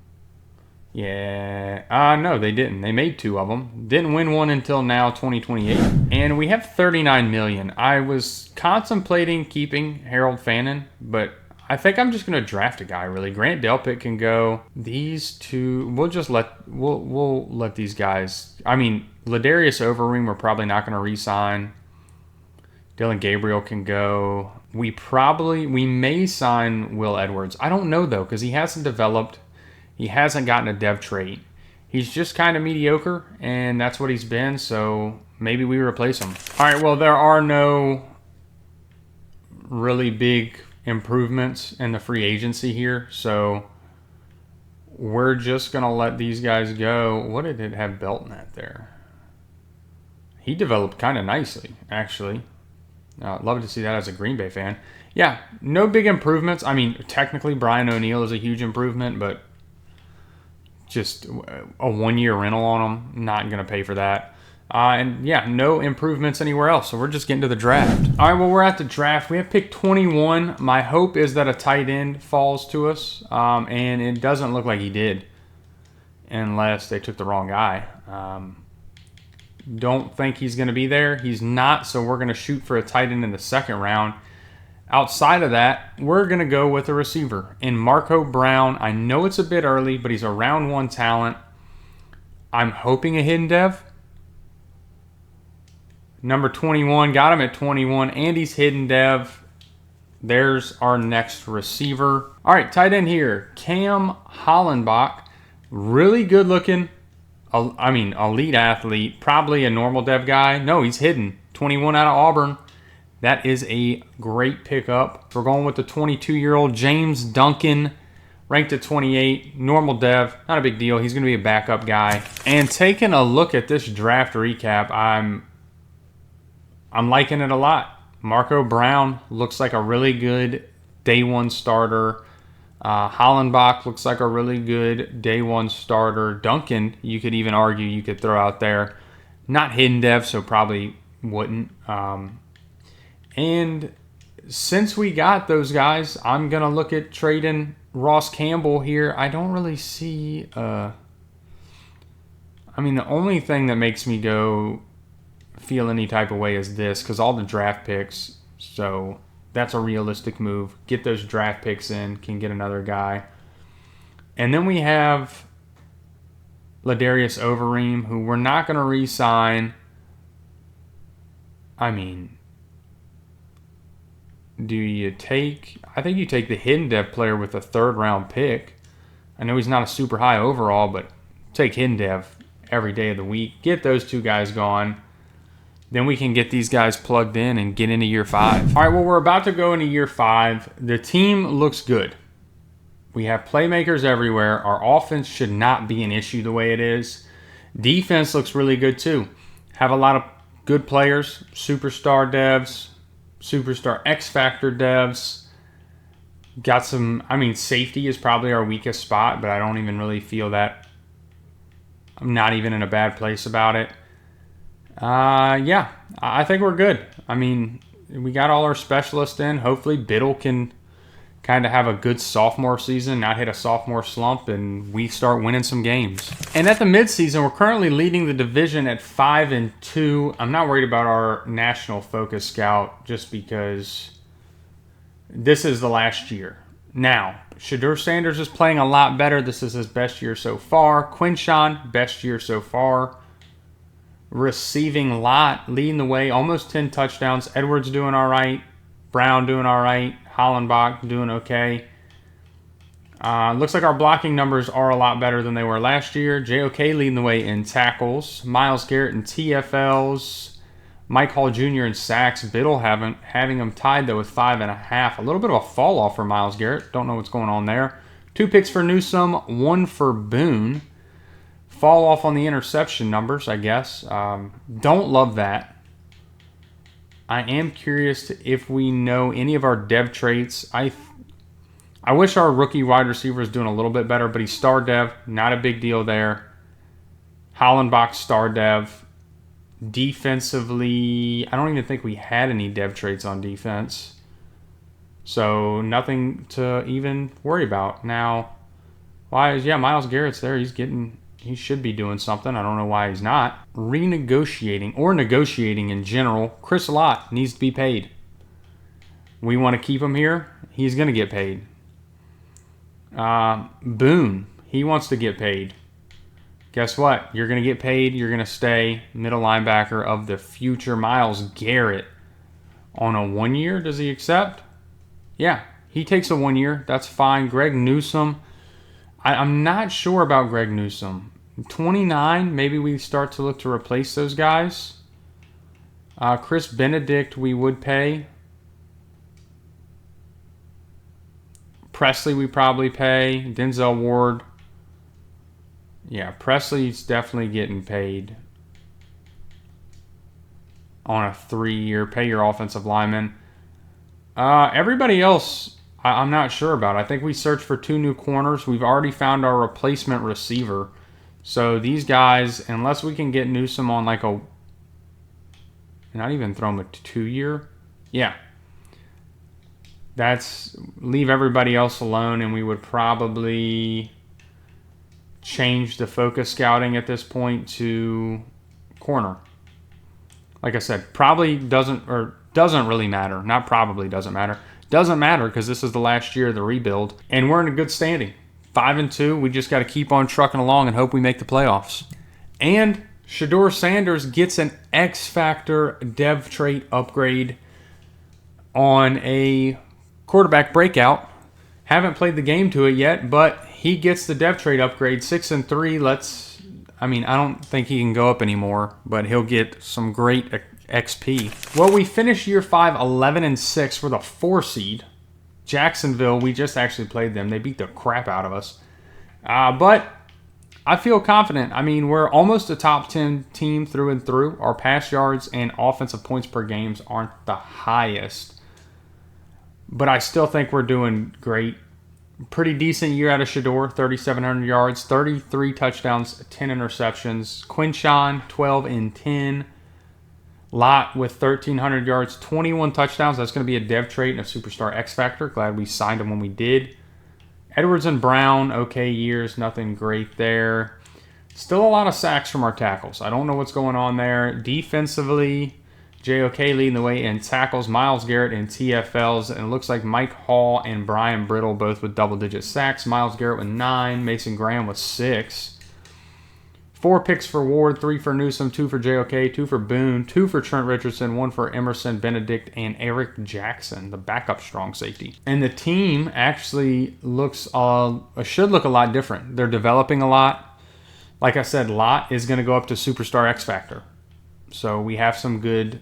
Yeah. No, they didn't. They made 2 of them. Didn't win one until now, 2028. And we have $39 million. I was contemplating keeping Harold Fannin, but I think I'm just going to draft a guy, really. Grant Delpit can go. These 2, we'll let these guys. I mean, Ladarius Overeem, we're probably not going to re-sign. Dylan Gabriel can go. We may sign Will Edwards. I don't know, though, because he hasn't developed. He hasn't gotten a dev trait. He's just kind of mediocre, and that's what he's been, so maybe we replace him. All right, well, there are no really big improvements in the free agency here, so we're just going to let these guys go. What did it have Belton at there? He developed kind of nicely, actually. I'd love to see that as a Green Bay fan. Yeah, no big improvements. I mean, technically, Brian O'Neill is a huge improvement, but just a 1-year rental on him, not going to pay for that. And yeah, no improvements anywhere else. So we're just getting to the draft. All right, well, we're at the draft. We have pick 21. My hope is that a tight end falls to us. And it doesn't look like he did, unless they took the wrong guy. Don't think he's going to be there. He's not, so we're going to shoot for a tight end in the 2nd round. Outside of that, we're going to go with a receiver. In Marco Brown, I know it's a bit early, but he's a round 1 talent. I'm hoping a hidden dev. Number 21, got him at 21. Andy's hidden dev. There's our next receiver. All right, tight end here. Cam Hollenbach. Really good looking. I mean, elite athlete. Probably a normal dev guy. No, he's hidden. 21 out of Auburn. That is a great pickup. We're going with the 22-year-old James Duncan. Ranked at 28. Normal dev. Not a big deal. He's going to be a backup guy. And taking a look at this draft recap, I'm liking it a lot. Marco Brown looks like a really good day one starter. Hollenbach looks like a really good day one starter. Duncan, you could even argue you could throw out there. Not hidden dev, so probably wouldn't. And since we got those guys, I'm going to look at trading Ross Campbell here. I don't really see... I mean, the only thing that makes me go feel any type of way is this, because all the draft picks, so that's a realistic move. Get those draft picks in, can get another guy. And then we have Ladarius Overeem, who we're not going to re-sign. I mean, do you take... I think you take the hidden dev player with a third-round pick. I know he's not a super high overall, but take hidden dev every day of the week. Get those two guys gone. Then we can get these guys plugged in and get into year 5. All right, well, we're about to go into year 5. The team looks good. We have playmakers everywhere. Our offense should not be an issue the way it is. Defense looks really good too. Have a lot of good players, superstar devs, superstar X-Factor devs. Got some, I mean, safety is probably our weakest spot, but I don't even really feel that. I'm not even in a bad place about it. Yeah, I think we're good. I mean, we got all our specialists in. Hopefully Biddle can kind of have a good sophomore season, not hit a sophomore slump, and we start winning some games. And at the midseason, we're currently leading the division at 5-2. I'm not worried about our national focus scout just because this is the last year. Now, Shedur Sanders is playing a lot better. This is his best year so far. Quinshawn, best year so far. Receiving lot, leading the way, almost 10 touchdowns. Edwards doing all right. Brown doing all right. Hollenbach doing okay. Looks like our blocking numbers are a lot better than they were last year. JOK leading the way in tackles. Myles Garrett in TFLs. Mike Hall Jr. in sacks. Biddle having him tied, though, with 5.5. A little bit of a fall off for Myles Garrett. Don't know what's going on there. 2 picks for Newsome, 1 for Boone. Fall off on the interception numbers, I guess. Don't love that. I am curious if we know any of our dev traits. I wish our rookie wide receiver was doing a little bit better, but he's star dev. Not a big deal there. Hollenbach, star dev. Defensively, I don't even think we had any dev traits on defense. So nothing to even worry about. Now, Myles Garrett's there. He should be doing something. I don't know why he's not. Renegotiating or negotiating in general. Chris Lott needs to be paid. We want to keep him here. He's going to get paid. Boone, he wants to get paid. Guess what? You're going to get paid. You're going to stay middle linebacker of the future. Myles Garrett on a 1 year. Does he accept? Yeah, he takes a 1 year. That's fine. Greg Newsome. I'm not sure about Greg Newsome. 29, maybe we start to look to replace those guys. Chris Benedict, we would pay. Presley, we probably pay. Denzel Ward. Yeah, Presley's definitely getting paid on a 3-year. Pay your offensive lineman. Everybody else, I'm not sure about. I think we searched for 2 new corners. We've already found our replacement receiver. So these guys, unless we can get Newsome on like a... Not even throw him a 2-year. Yeah. Leave everybody else alone, and we would probably change the focus scouting at this point to corner. Like I said, doesn't really matter. Not probably doesn't matter. Doesn't matter because this is the last year of the rebuild, and we're in a good standing. 5-2. We just got to keep on trucking along and hope we make the playoffs. And Shedur Sanders gets an X Factor dev trait upgrade on a quarterback breakout. Haven't played the game to it yet, but he gets the dev trait upgrade. 6-3. I don't think he can go up anymore, but he'll get some great XP. Well, we finished year 5 11-6 for the 4 seed. Jacksonville, we just actually played them. They beat the crap out of us. But I feel confident. We're almost a top 10 team through and through. Our pass yards and offensive points per games aren't the highest, but I still think we're doing great. Pretty decent year out of Shedur, 3,700 yards, 33 touchdowns, 10 interceptions. Quinshawn, 12-10. Lott with 1,300 yards, 21 touchdowns. That's going to be a dev trait and a superstar X Factor. Glad we signed him when we did. Edwards and Brown, okay years, nothing great there. Still a lot of sacks from our tackles. I don't know what's going on there. Defensively, JOK leading the way in tackles, Myles Garrett in TFLs, and it looks like Mike Hall and Brian Brittle both with double-digit sacks. Myles Garrett with 9, Mason Graham with 6. 4 picks for Ward, 3 for Newsome, 2 for JOK, 2 for Boone, 2 for Trent Richardson, 1 for Emerson Benedict, and Eric Jackson, the backup strong safety. And the team actually should look a lot different. They're developing a lot. Like I said, Lott is going to go up to Superstar X Factor. So we have some good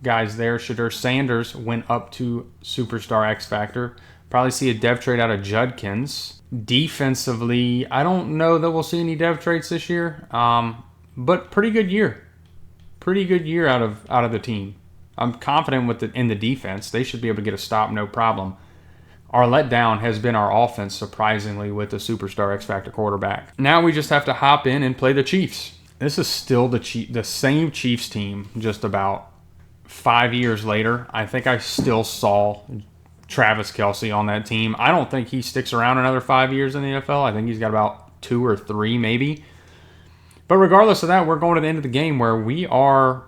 guys there. Shedur Sanders went up to Superstar X Factor. Probably see a dev trade out of Judkins. Defensively, I don't know that we'll see any dev traits this year, but pretty good year. Pretty good year out of the team. I'm confident in the defense. They should be able to get a stop, no problem. Our letdown has been our offense, surprisingly, with the Superstar X Factor quarterback. Now we just have to hop in and play the Chiefs. This is still the same Chiefs team just about 5 years later. I think I still saw Travis Kelce on that team. I don't think he sticks around another 5 years in the NFL. I think he's got about 2 or 3 maybe. But regardless of that, we're going to the end of the game where we are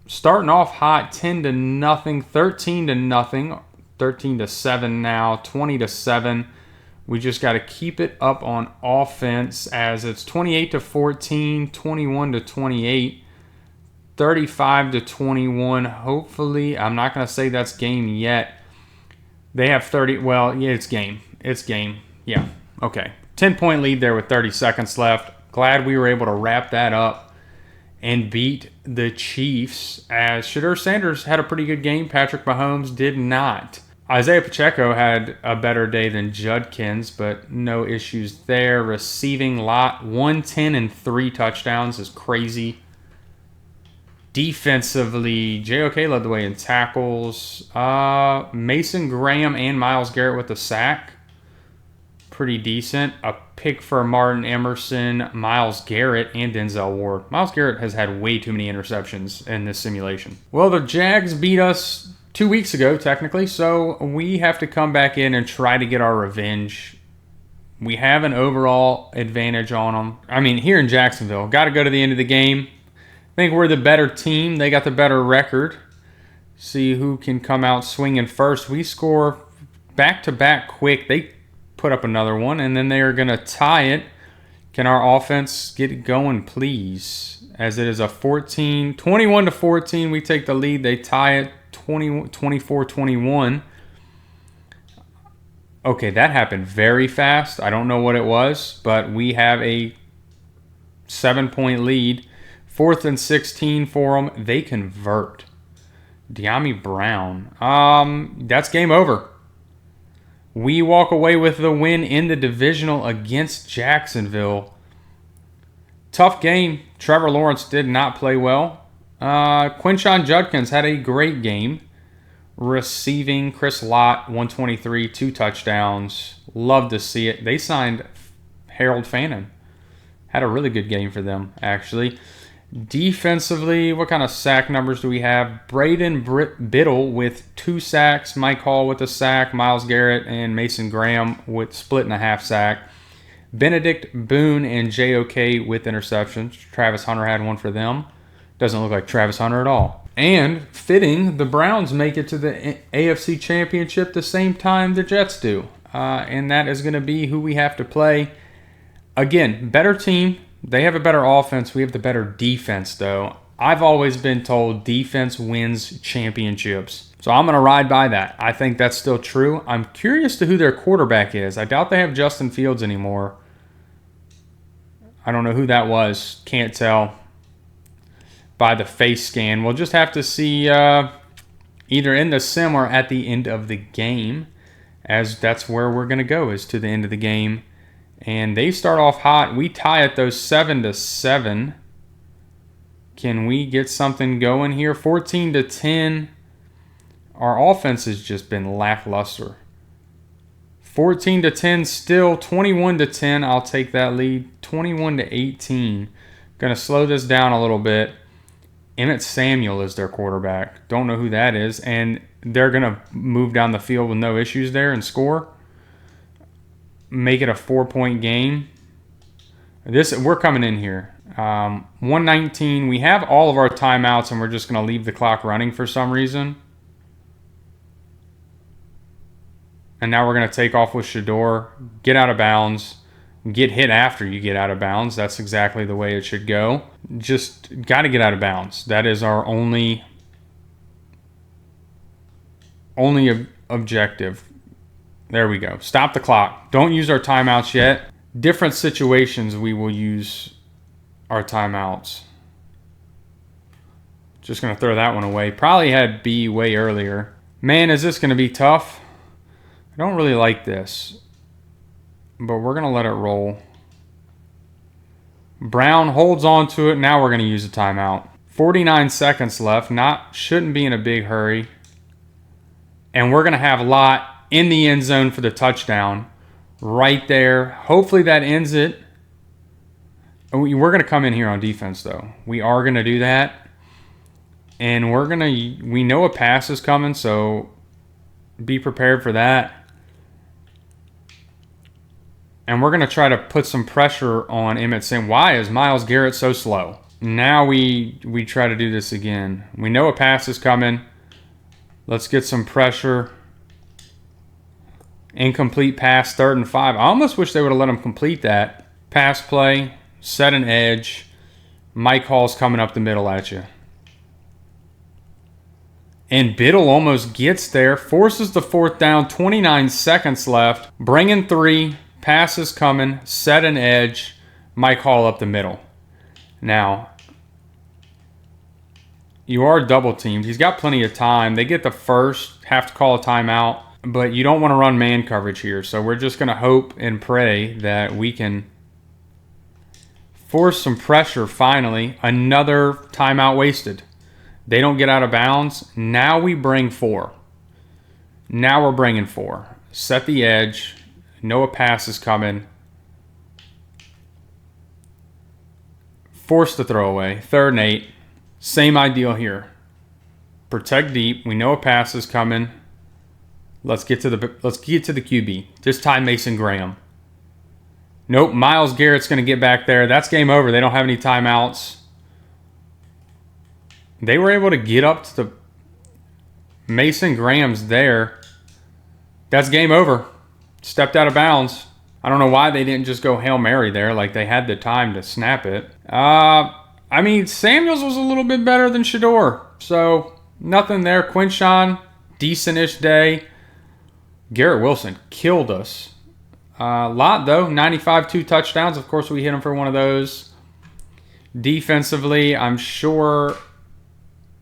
starting off hot, 10-0, 13-0, 13-7 now, 20-7. We just got to keep it up on offense as it's 28-14, 21-28, 35-21. Hopefully, I'm not going to say that's game yet. They have 30. Well, yeah, it's game. It's game. Yeah. Okay. 10-point lead there with 30 seconds left. Glad we were able to wrap that up and beat the Chiefs as Shedur Sanders had a pretty good game. Patrick Mahomes did not. Isaiah Pacheco had a better day than Judkins, but no issues there. Receiving Lott, 110 and 3 touchdowns is crazy. Defensively, JOK led the way in tackles. Mason Graham and Myles Garrett with a sack. Pretty decent. A pick for Martin Emerson, Myles Garrett, and Denzel Ward. Myles Garrett has had way too many interceptions in this simulation. Well, the Jags beat us 2 weeks ago, technically, so we have to come back in and try to get our revenge. We have an overall advantage on them. Here in Jacksonville, got to go to the end of the game. I think we're the better team. They got the better record. See who can come out swinging first. We score back-to-back quick. They put up another one, and then they are going to tie it. Can our offense get it going, please? As it is a 21-14. We take the lead. They tie it 24-21. Okay, that happened very fast. I don't know what it was, but we have a 7-point lead. 4th and 16 for them. They convert. De'Ami Brown. That's game over. We walk away with the win in the divisional against Jacksonville. Tough game. Trevor Lawrence did not play well. Quinshawn Judkins had a great game. Receiving, Chris Lott, 123, 2 touchdowns. Love to see it. They signed Harold Fannin. Had a really good game for them, actually. Defensively, what kind of sack numbers do we have? Braden Biddle with 2 sacks, Mike Hall with a sack, Myles Garrett and Mason Graham with split and a half sack. Benedict, Boone, and JOK with interceptions. Travis Hunter had one for them. Doesn't look like Travis Hunter at all. And fitting, the Browns make it to the AFC Championship the same time the Jets do. And that is going to be who we have to play. Again, better team. They have a better offense. We have the better defense, though. I've always been told defense wins championships. So I'm going to ride by that. I think that's still true. I'm curious to who their quarterback is. I doubt they have Justin Fields anymore. I don't know who that was. Can't tell by the face scan. We'll just have to see either in the sim or at the end of the game, as that's where we're going to go, is to the end of the game. And they start off hot. We tie at those 7-7. Can we get something going here? 14-10. Our offense has just been lackluster. 14-10 still. 21-10. I'll take that lead. 21-18. Going to slow this down a little bit. Emmett Samuel is their quarterback. Don't know who that is. And they're going to move down the field with no issues there and score. Make it a 4-point game. We're coming in here. 119. We have all of our timeouts, and we're just going to leave the clock running for some reason. And now we're going to take off with Shedur. Get out of bounds. Get hit after you get out of bounds. That's exactly the way it should go. Just got to get out of bounds. That is our only objective. There we go. Stop the clock. Don't use our timeouts yet. Different situations we will use our timeouts. Just going to throw that one away. Probably had B way earlier. Man, is this going to be tough? I don't really like this, but we're going to let it roll. Brown holds on to it. Now we're going to use a timeout. 49 seconds left. Shouldn't be in a big hurry. And we're going to have Lott in the end zone for the touchdown. Right there. Hopefully that ends it. We're going to come in here on defense, though. We are going to do that. And we know a pass is coming, so be prepared for that. And we're going to try to put some pressure on Emmett saying, why is Myles Garrett so slow? Now we try to do this again. We know a pass is coming. Let's get some pressure. Incomplete pass, 3rd and 5. I almost wish they would have let him complete that. Pass play, set an edge. Mike Hall's coming up the middle at you. And Biddle almost gets there. Forces the 4th down, 29 seconds left. Bringing 3. Pass is coming. Set an edge. Mike Hall up the middle. Now, you are double teamed. He's got plenty of time. They get the first, have to call a timeout. But you don't want to run man coverage here. So we're just going to hope and pray that we can force some pressure finally. Another timeout wasted. They don't get out of bounds. Now we bring 4. Now we're bringing 4. Set the edge. Know a pass is coming. Force the throwaway. 3rd and 8. Same ideal here. Protect deep. We know a pass is coming. Let's get to the QB. Just tie Mason Graham. Nope, Myles Garrett's going to get back there. That's game over. They don't have any timeouts. They were able to get up to the Mason Graham's there. That's game over. Stepped out of bounds. I don't know why they didn't just go Hail Mary there, like they had the time to snap it. I mean, Samuels was a little bit better than Shedur. So, nothing there. Quinshawn, decent-ish day. Garrett Wilson killed us. Lott, though, 95, 2 touchdowns. Of course, we hit him for one of those. Defensively, I'm sure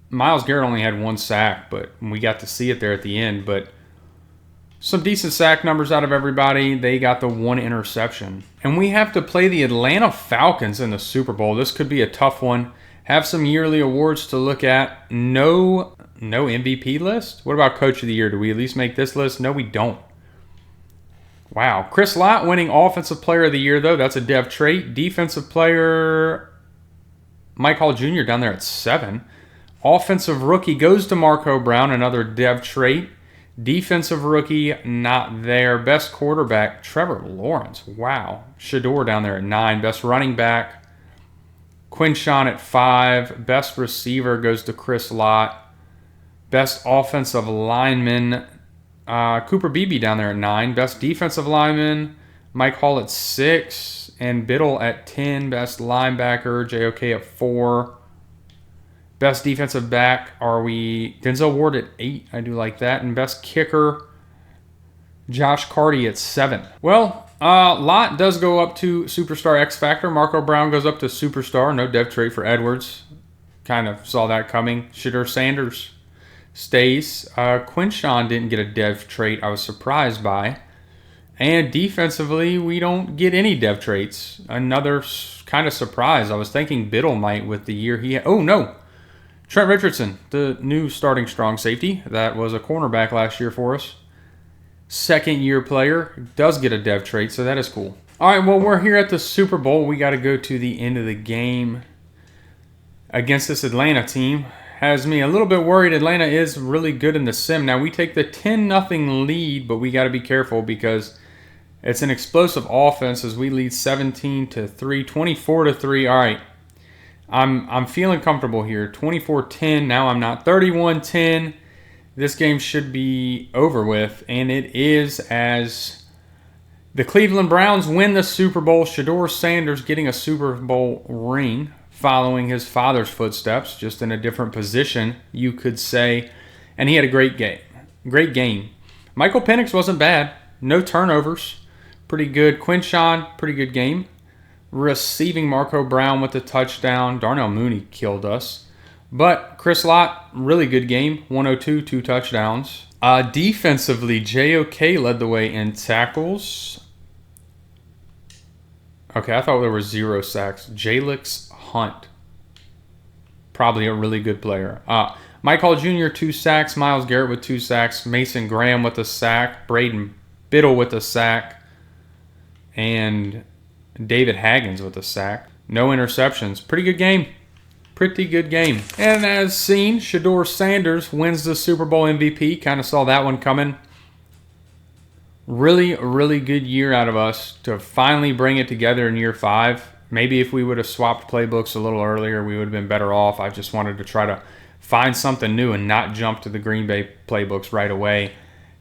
Myles Garrett only had 1 sack, but we got to see it there at the end. But some decent sack numbers out of everybody. They got the 1 interception. And we have to play the Atlanta Falcons in the Super Bowl. This could be a tough one. Have some yearly awards to look at. No MVP list? What about Coach of the Year? Do we at least make this list? No, we don't. Wow. Chris Lott winning Offensive Player of the Year, though. That's a dev trait. Defensive Player, Mike Hall Jr. down there at 7. Offensive Rookie goes to Marco Brown, another dev trait. Defensive Rookie, not there. Best Quarterback, Trevor Lawrence. Wow. Shedur down there at 9. Best Running Back, Quinshawn at 5. Best Receiver goes to Chris Lott. Best Offensive Lineman, Cooper Beebe down there at 9. Best Defensive Lineman, Mike Hall at 6. and Biddle at 10. Best linebacker, JOK at 4. Best defensive back, are we Denzel Ward at 8. I do like that. And best kicker, Josh Carty at 7. Well, Lott does go up to Superstar X Factor. Marco Brown goes up to Superstar. No dev trait for Edwards. Kind of saw that coming. Shedur Sanders stays. Quinshawn didn't get a dev trait. I was surprised by. And defensively, we don't get any dev traits. Another kind of surprise. I was thinking Biddle might with the year he had. Oh, no. Trent Richardson, the new starting strong safety. That was a cornerback last year for us. Second-year player. Does get a dev trait, so that is cool. All right, well, we're here at the Super Bowl. We got to go to the end of the game against this Atlanta team. Has me a little bit worried. Atlanta is really good in the sim. Now, we take the 10-0 lead, but we got to be careful because it's an explosive offense as we lead 17-3, 24-3. All right, I'm feeling comfortable here. 24-10. Now I'm not. 31-10. This game should be over with, and it is as the Cleveland Browns win the Super Bowl. Shedur Sanders getting a Super Bowl ring, following his father's footsteps, just in a different position, you could say. And he had a great game. Great game. Michael Penix wasn't bad. No turnovers. Pretty good. Quinshawn, pretty good game. Receiving, Marco Brown with the touchdown. Darnell Mooney killed us. But Chris Lott, really good game. 102, 2 touchdowns. Defensively, JOK led the way in tackles. Okay, I thought there were 0 sacks. Jalix Hunt, probably a really good player. Mike Hall Jr., 2 sacks. Myles Garrett with 2 sacks. Mason Graham with a sack. Braden Biddle with a sack. And David Haggins with a sack. No interceptions. Pretty good game. Pretty good game. And as seen, Shedur Sanders wins the Super Bowl MVP. Kind of saw that one coming. Really, really good year out of us to finally bring it together in year 5. Maybe if we would have swapped playbooks a little earlier, we would have been better off. I just wanted to try to find something new and not jump to the Green Bay playbooks right away.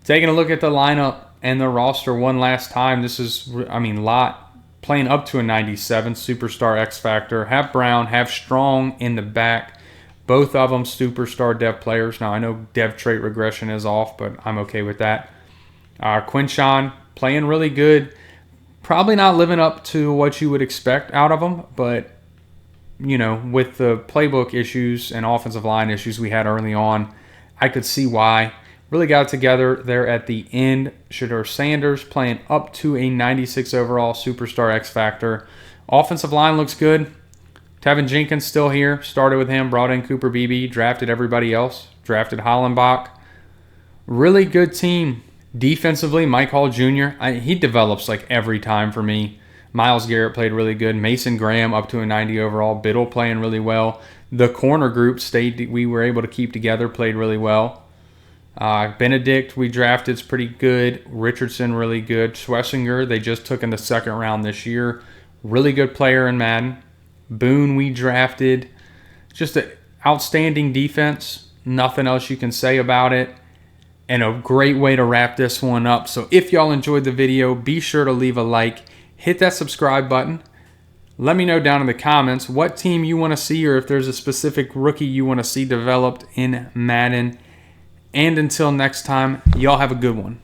Taking a look at the lineup and the roster one last time. This is, Lott playing up to a 97, Superstar X Factor. Have Brown, have Strong in the back. Both of them superstar dev players. Now, I know dev trait regression is off, but I'm okay with that. Quinshawn playing really good. Probably not living up to what you would expect out of him, but, with the playbook issues and offensive line issues we had early on, I could see why. Really got it together there at the end. Shedur Sanders playing up to a 96 overall Superstar X Factor. Offensive line looks good. Tevin Jenkins still here. Started with him, brought in Cooper Beebe, drafted everybody else. Drafted Hollenbach. Really good team. Defensively, Mike Hall Jr., he develops like every time for me. Myles Garrett played really good. Mason Graham up to a 90 overall. Biddle playing really well. The corner group we were able to keep together, played really well. Benedict, we drafted, is pretty good. Richardson, really good. Schlesinger, they just took in the second round this year. Really good player in Madden. Boone, we drafted. Just an outstanding defense. Nothing else you can say about it. And a great way to wrap this one up. So if y'all enjoyed the video, be sure to leave a like. Hit that subscribe button. Let me know down in the comments what team you want to see or if there's a specific rookie you want to see developed in Madden. And until next time, y'all have a good one.